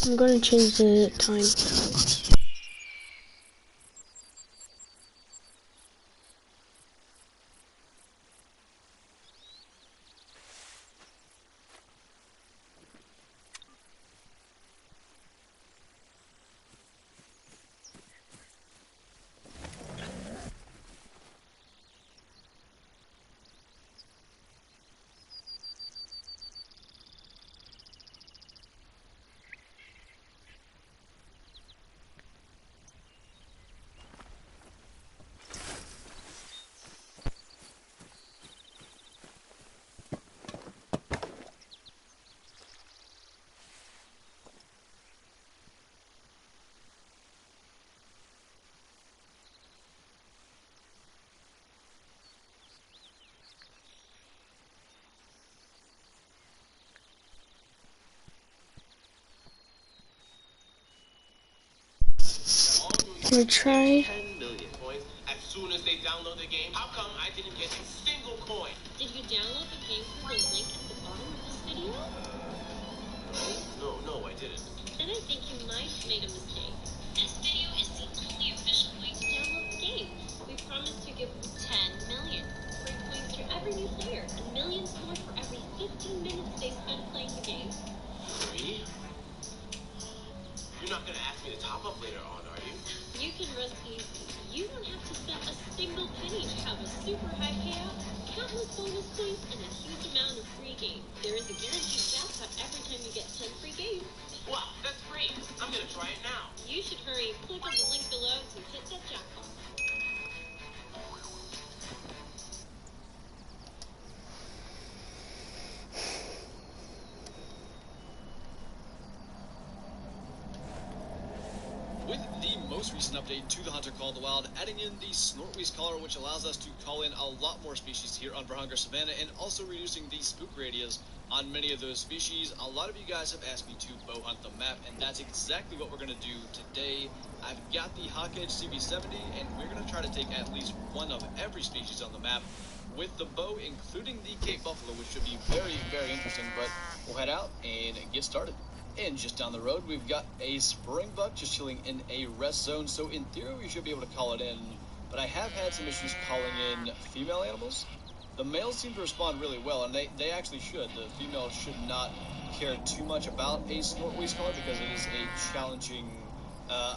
I'm gonna change the time. We try.
10 million coins as soon as they download the game. How come I didn't get a single coin?
Did you download the game through the link at the bottom of this video?
No, I didn't.
Then I think you might have made a mistake. This video is the only official way to download the game. We promised to give 10 million free coins to every new player, and millions more for every 15 minutes they spend playing the game.
Free? You're not gonna ask me to top up later on, are you?
You can rest easy. You don't have to spend a single penny to have a super high payout, countless bonus points, and a huge amount of free game. There is a guaranteed jackpot every time you get 10 free games.
Wow, that's great. I'm gonna try it now.
You should hurry. Click on the link below to hit that jackpot.
With the most recent update to the Hunter Call of the Wild, adding in the Snortweeze collar, which allows us to call in a lot more species here on Verhunger Savannah, and also reducing the spook radius on many of those species. A lot of you guys have asked me to bow hunt the map, and that's exactly what we're going to do today. I've got the Hawkedge CV70, and we're going to try to take at least one of every species on the map with the bow, including the Cape Buffalo, which should be very, very interesting. But we'll head out and get started. And just down the road, we've got a springbuck just chilling in a rest zone. So in theory, we should be able to call it in. But I have had some issues calling in female animals. The males seem to respond really well, and they actually should. The females should not care too much about a Snortweeze call because it is a challenging,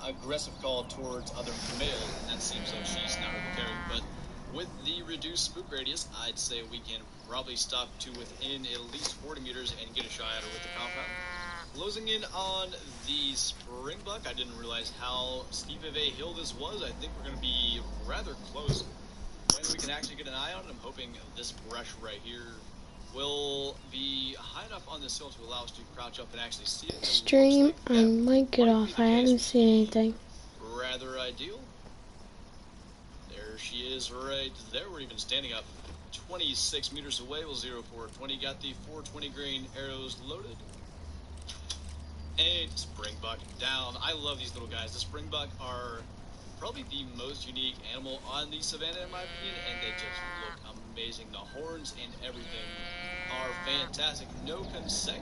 aggressive call towards other males. And that seems like she's not really caring. But with the reduced spook radius, I'd say we can probably stop to within at least 40 meters and get a shot at her with the compound. Closing in on the springbuck, I didn't realize how steep of a hill this was. I think we're going to be rather close when we can actually get an eye on it. I'm hoping this brush right here will be high enough on this hill to allow us to crouch up and actually see it.
Stream, I might get off. I haven't seen anything.
Rather ideal. There she is right there. We're even standing up 26 meters away. We'll 0420. Got the 420 grain arrows loaded. And springbuck down. I love these little guys. The springbuck are probably the most unique animal on the savannah in my opinion, and they just look amazing. The horns and everything are fantastic. No consec,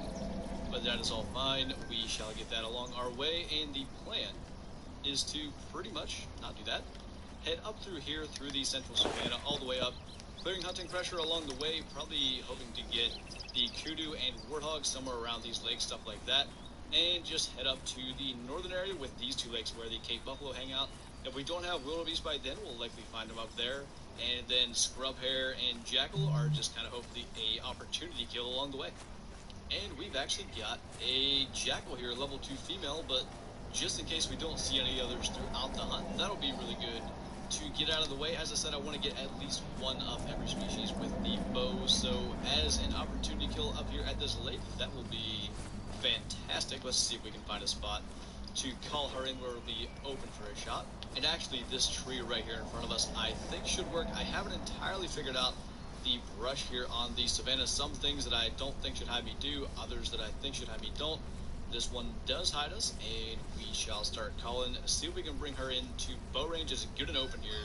but that is all fine. We shall get that along our way, and the plan is to pretty much not do that. Head up through here, through the central savannah, all the way up, clearing hunting pressure along the way, probably hoping to get the kudu and warthog somewhere around these lakes, stuff like that. And just head up to the northern area with these two lakes where the Cape Buffalo hang out. If we don't have wildebeest by then, we'll likely find them up there. And then scrub hare and jackal are just kind of hopefully a opportunity kill along the way. And we've actually got a jackal here, level 2 female, but just in case we don't see any others throughout the hunt, that'll be really good to get out of the way. As I said, I want to get at least one of every species with the bow. So as an opportunity kill up here at this lake, that will be fantastic. Let's see if we can find a spot to call her in where it'll be open for a shot. And actually this tree right here in front of us I think should work. I haven't entirely figured out the brush here on the savannah. Some things that I don't think should hide me do, others that I think should hide me don't. This one does hide us, and we shall start calling. See if we can bring her into bow range. Is good and open here.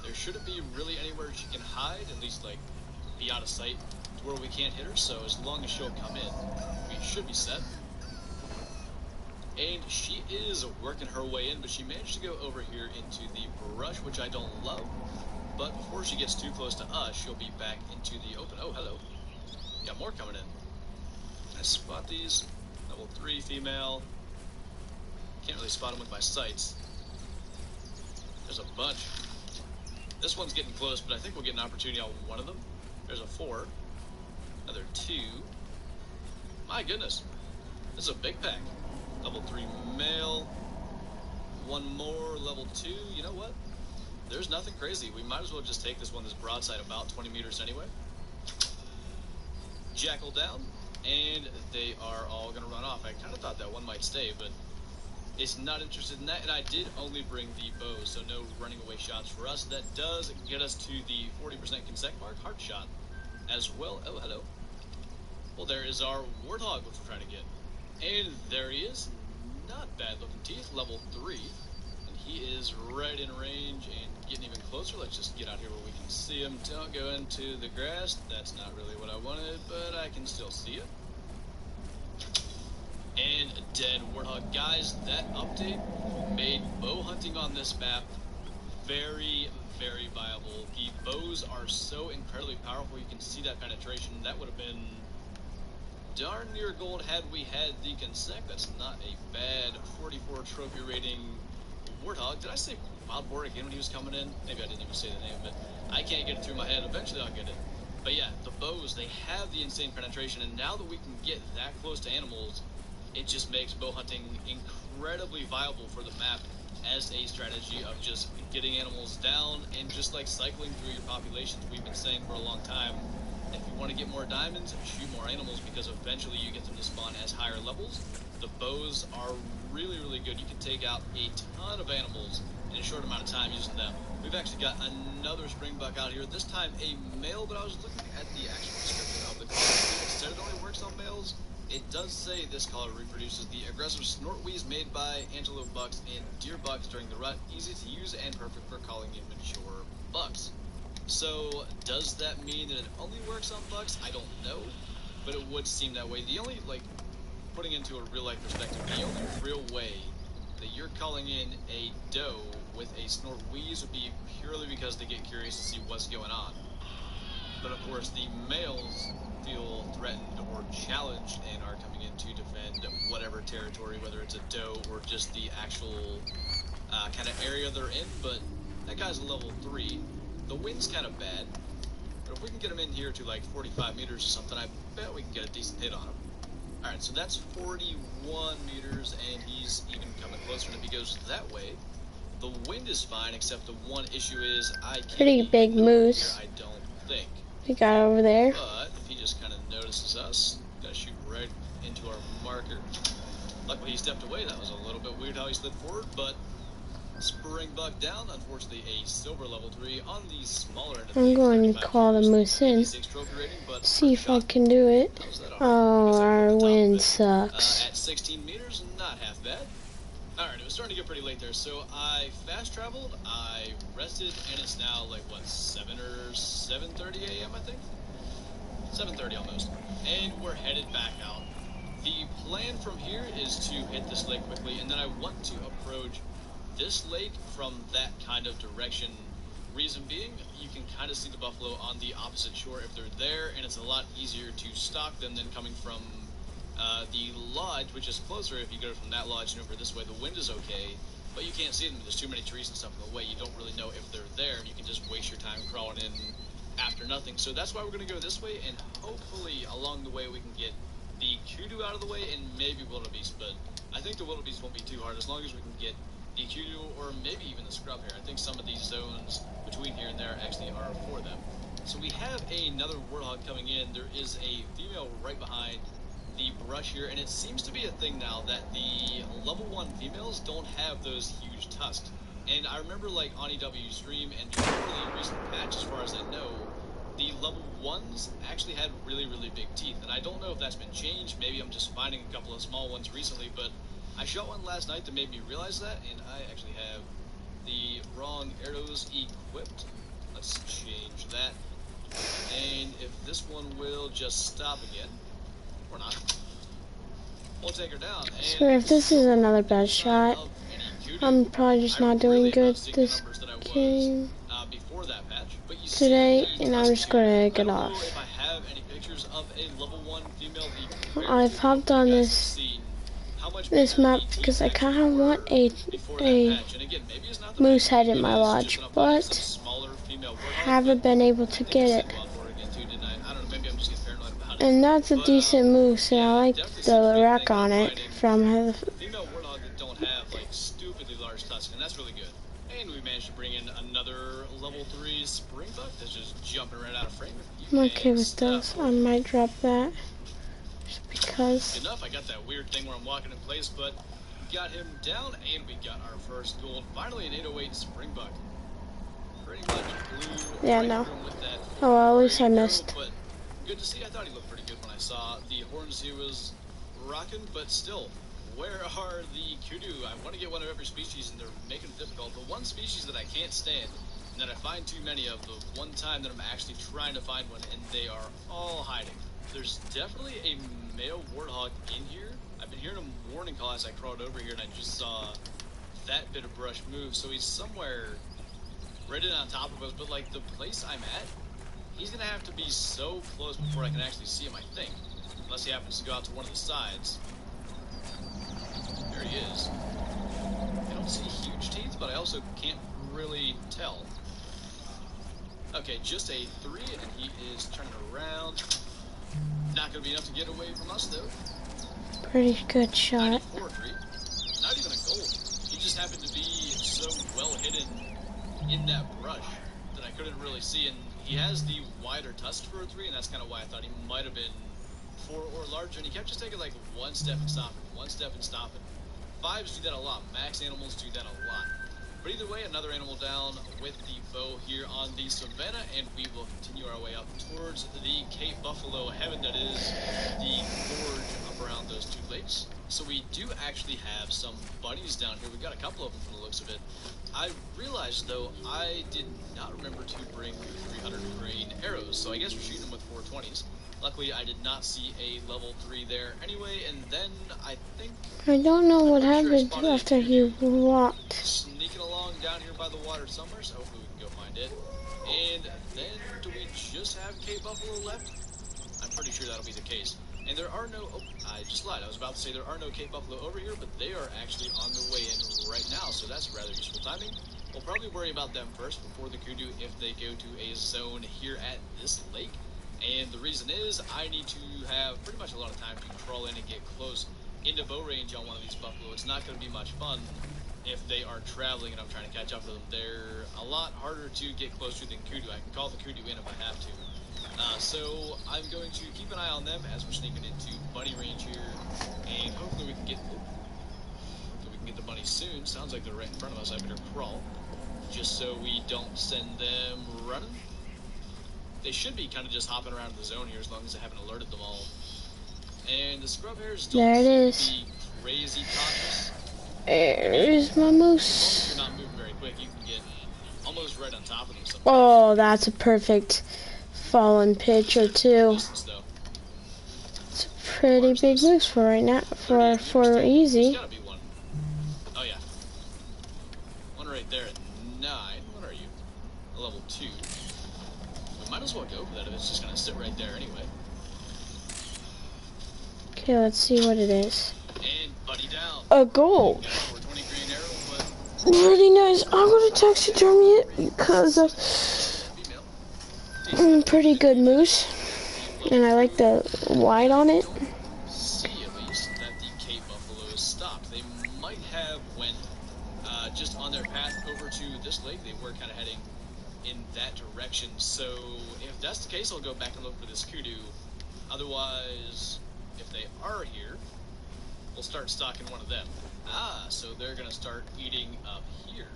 There shouldn't be really anywhere she can hide, at least like be out of sight to where we can't hit her. So as long as she'll come in, we should be set. And she is working her way in, but she managed to go over here into the brush, which I don't love. But before she gets too close to us, she'll be back into the open. Oh, hello. Got more coming in. I spot these. Level 3 female. Can't really spot them with my sights. There's a bunch. This one's getting close, but I think we'll get an opportunity on one of them. There's a 4. Another 2. My goodness. This is a big pack. Level 3 male. One more, level 2. You know what? There's nothing crazy. We might as well just take this one, this broadside, about 20 meters anyway. Jackal down, and they are all going to run off. I kind of thought that one might stay, but it's not interested in that. And I did only bring the bow, so no running away shots for us. That does get us to the 40% consec mark. Heart shot as well. Oh, hello. Well, there is our Warthog, which we're trying to get. And there he is. Not bad looking teeth, level 3. And he is right in range and getting even closer. Let's just get out here where we can see him. Don't go into the grass. That's not really what I wanted, but I can still see it. And dead Warthog. Guys, that update made bow hunting on this map very, very viable. The bows are so incredibly powerful. You can see that penetration. That would have been darn near gold had we had the consec. That's not a bad 44 trophy rating Warthog. Did I say Wild Boar again when he was coming in? Maybe I didn't even say the name, but I can't get it through my head. Eventually I'll get it. But yeah, the bows, they have the insane penetration, and now that we can get that close to animals, it just makes bow hunting incredibly viable for the map as a strategy of just getting animals down and just like cycling through your populations. We've been saying for a long time, if you want to get more diamonds, shoot more animals, because eventually you get them to spawn as higher levels. The bows are really, really good. You can take out a ton of animals in a short amount of time using them. We've actually got another springbuck out here, this time a male, but I was looking at the actual description of the color. It said it only works on males. It does say this color reproduces the aggressive snort wheeze made by antelope bucks and deer bucks during the rut. Easy to use and perfect for calling in mature bucks. So, does that mean that it only works on bucks? I don't know, but it would seem that way. The only, like, putting into a real-life perspective, the only real way that you're calling in a doe with a snort wheeze would be purely because they get curious to see what's going on. But, of course, the males feel threatened or challenged and are coming in to defend whatever territory, whether it's a doe or just the actual kind of area they're in. But that guy's a level 3. The wind's kind of bad, but if we can get him in here to like 45 meters or something, I bet we can get a decent hit on him. Alright, so that's 41 meters, and he's even coming closer. And if he goes that way, the wind is fine, except the one issue is I can't
Pretty big moose.
here, I don't think.
We got over there.
But if he just kind of notices us, gotta shoot right into our marker. Luckily he stepped away. That was a little bit weird how he slid forward, but springbuck down. Unfortunately, a silver level 3 on the smaller end of
I'm going to call the moose in. See if I can do it. Oh, our wind sucks.
At 16 meters, not half bad. Alright, it was starting to get pretty late there, so I fast traveled, I rested, and it's now like, what, 7 or 7:30 a.m., I think? 7:30 almost. And we're headed back out. The plan from here is to hit this lake quickly, and then I want to approach this lake from that kind of direction. Reason being, you can kind of see the buffalo on the opposite shore if they're there, and it's a lot easier to stalk them than coming from the lodge, which is closer. If you go from that lodge and over this way, the wind is okay, but you can't see them. There's too many trees and stuff in the way. You don't really know if they're there, and you can just waste your time crawling in after nothing. So that's why we're going to go this way, and hopefully along the way we can get the kudu out of the way and maybe wildebeest, but I think the wildebeest won't be too hard as long as we can get the kudu or maybe even the scrub here. I think some of these zones between here and there actually are for them. So we have another warthog coming in. There is a female right behind the brush here, and it seems to be a thing now that the level 1 females don't have those huge tusks. And I remember like on EW stream and before the recent patch, as far as I know, the level 1s actually had really, really big teeth. And I don't know if that's been changed. Maybe I'm just finding a couple of small ones recently, but I shot one last night that made me realize that, and I actually have the wrong arrows equipped. Let's change that. And if this one will just stop again, or not. We'll take her down.
I swear, if this is another bad shot, I'm probably just not doing good this game
Before that patch, but you
today,
see,
and I'm just gonna get off.
if I have any pictures of a level 1 female
I've hopped on this map because I kind of want a moose head in my lodge, but haven't been able to get it. And that's a decent moose, and I like the rack on it from
female warthog that don't have like stupidly large tusks, and that's really good. And we managed to bring in another level 3 spring buck that's just jumping right out of frame.
I'm okay with this. I might drop that just because.
Enough, I got that weird thing where I'm walking in place, but got him down, and we got our first gold. Finally, an 808 spring buck. Pretty much blew
Yeah,
right
no.
through him with that.
Oh, well, at least I missed.
But good to see. I thought he looked pretty good when I saw the horns he was rocking, but still, where are the kudu? I want to get one of every species, and they're making it difficult. The one species that I can't stand, and that I find too many of, the one time that I'm actually trying to find one, and they are all hiding. There's definitely a male warthog in here. I've been hearing a warning call as I crawled over here, and I just saw that bit of brush move, so he's somewhere right in on top of us, but like the place I'm at, he's gonna have to be so close before I can actually see him, I think. Unless he happens to go out to one of the sides. There he is. I don't see huge teeth, but I also can't really tell. Okay, just a 3, and he is turning around. Not gonna be enough to get away from us, though.
Pretty good shot.
94-3. Not even a goal. He just happened to be so well hidden in that brush that I couldn't really see, and he has the wider tusk for a 3, and that's kind of why I thought he might have been 4 or larger, and he kept just taking like one step and stopping, one step and stopping. 5s do that a lot. Max animals do that a lot. But either way, another animal down with the bow here on the savannah, and we will continue our way up towards the Cape Buffalo heaven that is the gorge up around those 2 lakes. So we do actually have some bunnies down here. We've got a couple of them from the looks of it. I realized, though, I did not remember to bring 300 grain arrows, so I guess we're shooting them with 420s. Luckily, I did not see a level 3 there anyway, and then I think...
I don't know what happened after he walked.
Sneaking along down here by the water somewhere, so hopefully we can go find it. And then, do we just have Cape Buffalo left? I'm pretty sure that'll be the case. And there are no... Oh, I just lied. I was about to say there are no Cape Buffalo over here, but they are actually on their way in right now, so that's rather useful timing. We'll probably worry about them first before the kudu if they go to a zone here at this lake. And the reason is I need to have pretty much a lot of time to crawl in and get close into bow range on one of these buffalo. It's not going to be much fun if they are traveling and I'm trying to catch up to them. They're a lot harder to get close to than kudu. I can call the kudu in if I have to. So I'm going to keep an eye on them as we're sneaking into bunny range here, and hopefully we can get the bunnies soon. Sounds like they're right in front of us. I better crawl just so we don't send them running. They should be kind of just hopping around the zone here as long as I haven't alerted them all. And the scrub hairs don't seem to be crazy cautious.
There's my moose.
If you're not moving very quick, you can get almost right on top of them sometimes.
Oh, that's a perfect fallen picture too. It's a pretty big moose for right now, for easy.
Gotta be one. Oh yeah. One right there at 9. What are you? A level 2. We might as well go for that if it's just gonna sit right there anyway.
Okay, let's see what it is.
And buddy down.
A gold. Really nice. I'm gonna taxidermy it because pretty good moose, and I like the white on it.
See at least that the Cape Buffalo is stopped. They might have went just on their path over to this lake. They were kind of heading in that direction. So if that's the case, I'll go back and look for this kudu. Otherwise, if they are here, we'll start stalking one of them. So they're gonna start eating up here.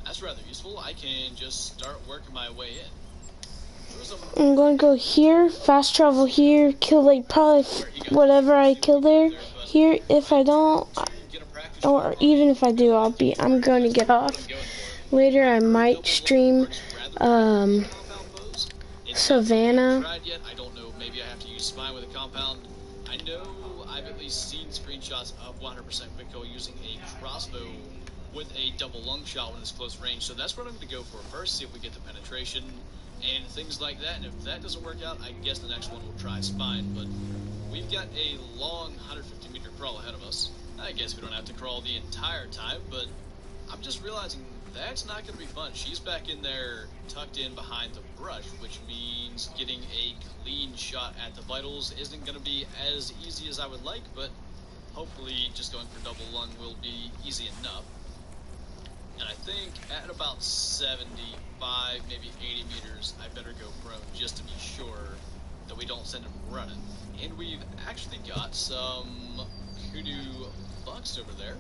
That's rather useful. I can just start working my way in.
I'm going to go here, fast travel here, kill like probably whatever I kill there. Here, if I don't, or even if I do, I'm going to get off. Later, I might stream Savannah.
I don't know. Maybe I have to use spine with a compound. I know I've at least seen screenshots of 100% quick kill using a crossbow with a double lung shot when it's close range. So that's what I'm going to go for first, see if we get the penetration and things like that. And if that doesn't work out, I guess the next one we'll try spine. But we've got a long 150-meter crawl ahead of us. I guess we don't have to crawl the entire time, but I'm just realizing that's not going to be fun. She's back in there, tucked in behind the brush, which means getting a clean shot at the vitals isn't going to be as easy as I would like, but hopefully just going for double lung will be easy enough. And I think at about 75, maybe 80 meters, I better go prone just to be sure that we don't send him running. And we've actually got some kudu bucks over there.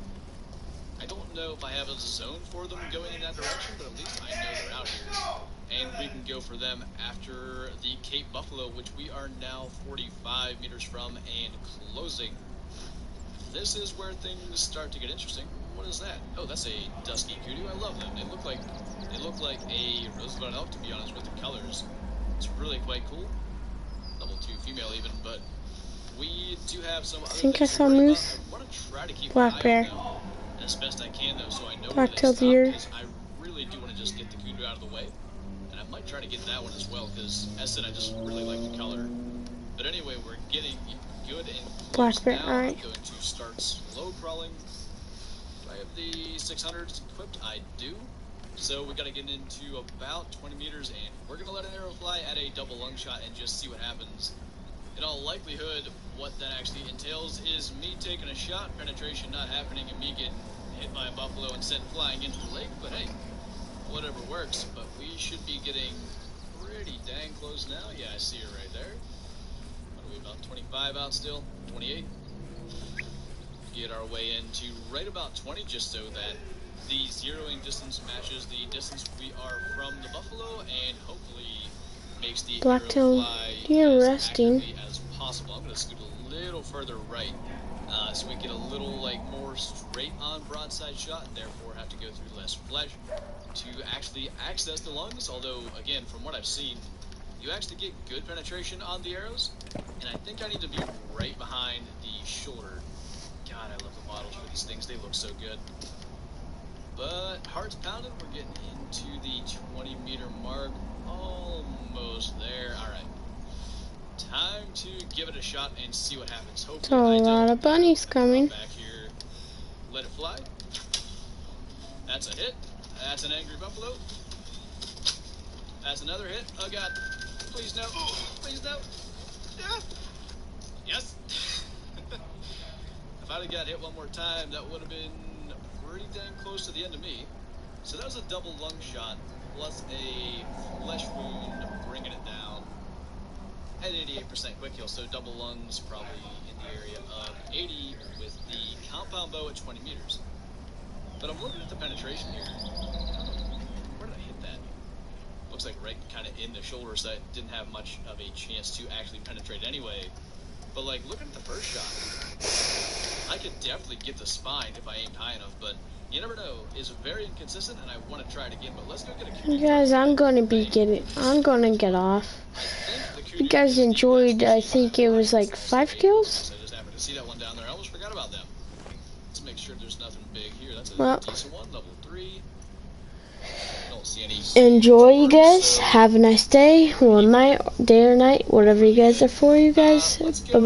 I don't know if I have a zone for them going in that direction, but at least I know they're out here. And we can go for them after the Cape Buffalo, which we are now 45 meters from and closing. This is where things start to get interesting. What is that? Oh, that's a dusky kudu. I love them. They look like a Roosevelt elk, to be honest, with the colors. It's really quite cool. Level 2 female even, but we do have some other
think I
things to
saw
worry
moose.
about. I want to try to keep
Black
an eye
bear.
on them as best I can, though, so I know where they
Black-tailed
stop,
deer.
'cause I really do want to just get the kudu out of the way. And I might try to get that one as well, because as I said, I just really like the color. But anyway, we're getting good and close
Black bear,
now.
alright.
I'm going to start slow crawling. Do I have the 600s equipped? I do. So we got to get into about 20 meters, and we're going to let an arrow fly at a double lung shot and just see what happens. In all likelihood, what that actually entails is me taking a shot, penetration not happening, and me getting hit by a buffalo and sent flying into the lake. But hey, whatever works. But we should be getting pretty dang close now. Yeah, I see her right there. What are we, about 25 out still? 28? Get our way into right about 20, just so that the zeroing distance matches the distance we are from the buffalo, and hopefully makes the
Black-tailed
arrow fly
deer
as
resting.
accurately as possible. I'm going to scoot a little further right, so we get a little more straight on broadside shot, and therefore have to go through less flesh to actually access the lungs. Although, again, from what I've seen, you actually get good penetration on the arrows, and I think I need to be right behind the shoulder. God, I love the models for these things. They look so good. But heart's pounding. We're getting into the 20-meter mark. Almost there. All right. Time to give it a shot and see what happens. Hopefully,
So a lot of bunnies coming.
Back here. Let it fly. That's a hit. That's an angry buffalo. That's another hit. Oh God! Please no! Please no! Yeah. Yes. If I'd have got hit one more time, that would have been pretty dang close to the end of me. So that was a double lung shot plus a flesh wound, bringing it down at 88% quick heal. So double lungs probably in the area of 80 with the compound bow at 20 meters. But I'm looking at the penetration here. Where did I hit that? Looks like right kind of in the shoulder, so I didn't have much of a chance to actually penetrate anyway. But like looking at the first shot, I could definitely get the spine if I aimed high enough, but you never know. It's very inconsistent, and I want to try it again. But let's go get a
You guys, I'm gonna get off. If you guys enjoyed, I think it was like 5 kills.
I just happened to see that one down there. I almost forgot about them. Let's make sure there's nothing big here. That's a
Well,
decent one, level 3. Don't see any.
Enjoy, you guys. Have a nice day, or night, day or night, whatever you guys are for, you guys. Bye-bye.